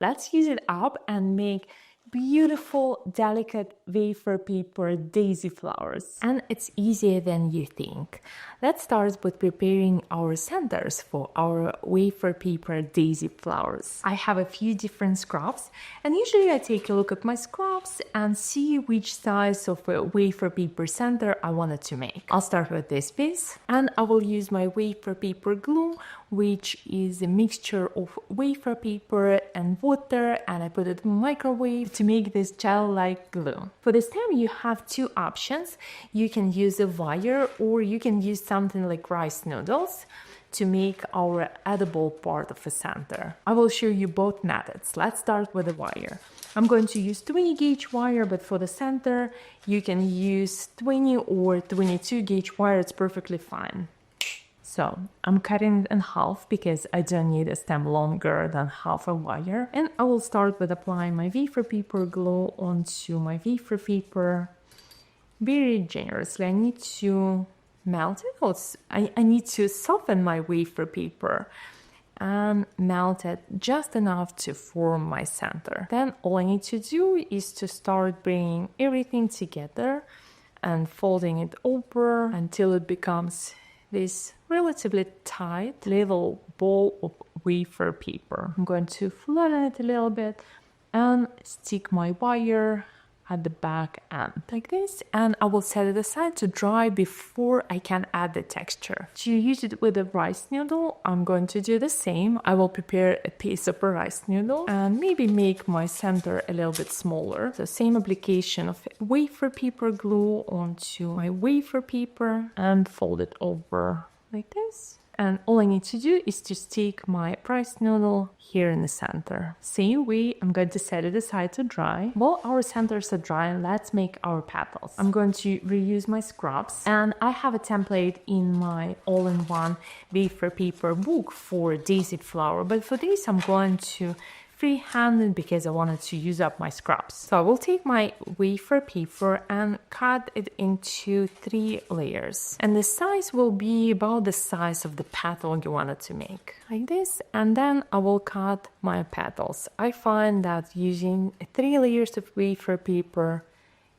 Let's use it up and make beautiful, delicate wafer paper daisy flowers. And it's easier than you think. Let's start with preparing our centers for our wafer paper daisy flowers. I have a few different scraps, and usually I take a look at my scraps and see which size of a wafer paper center I wanted to make. I'll start with this piece, and I will use my wafer paper glue, which is a mixture of wafer paper and water, and I put it in the microwave to make this gel-like glue. For the stem, you have two options. You can use a wire, or you can use something like rice noodles to make our edible part of the center. I will show you both methods. Let's start with the wire. I'm going to use 20 gauge wire, but for the center, you can use 20 or 22 gauge wire. It's perfectly fine. So I'm cutting it in half because I don't need a stem longer than half a wire. And I will start with applying my wafer paper glue onto my wafer paper very generously. I need to melt it. I need to soften my wafer paper and melt it just enough to form my center. Then all I need to do is to start bringing everything together and folding it over until it becomes this relatively tight little ball of wafer paper. I'm going to flatten it a little bit and stick my wire at the back end like this, and I will set it aside to dry before I can add the texture. To use it with a rice noodle, I'm going to do the same. I will prepare a piece of a rice noodle and maybe make my center a little bit smaller. So same application of wafer paper glue onto my wafer paper and fold it over like this. And all I need to do is to stick my rice noodle here in the center. Same way, I'm going to set it aside to dry. While our centers are drying, let's make our petals. I'm going to reuse my scraps, and I have a template in my all-in-one wafer paper book for daisy flower, but for this I'm going to freehand because I wanted to use up my scraps. So I will take my wafer paper and cut it into 3 layers. And the size will be about the size of the petal you wanted to make. Like this. And then I will cut my petals. I find that using 3 layers of wafer paper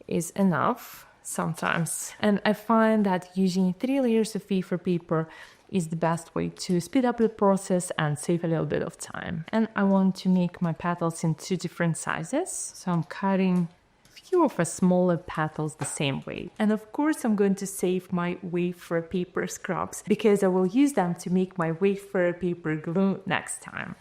is enough sometimes. And I find that using 3 layers of wafer paper is the best way to speed up the process and save a little bit of time. And I want to make my petals in 2 different sizes. So I'm cutting a few of the smaller petals the same way. And of course, I'm going to save my wafer paper scraps because I will use them to make my wafer paper glue next time.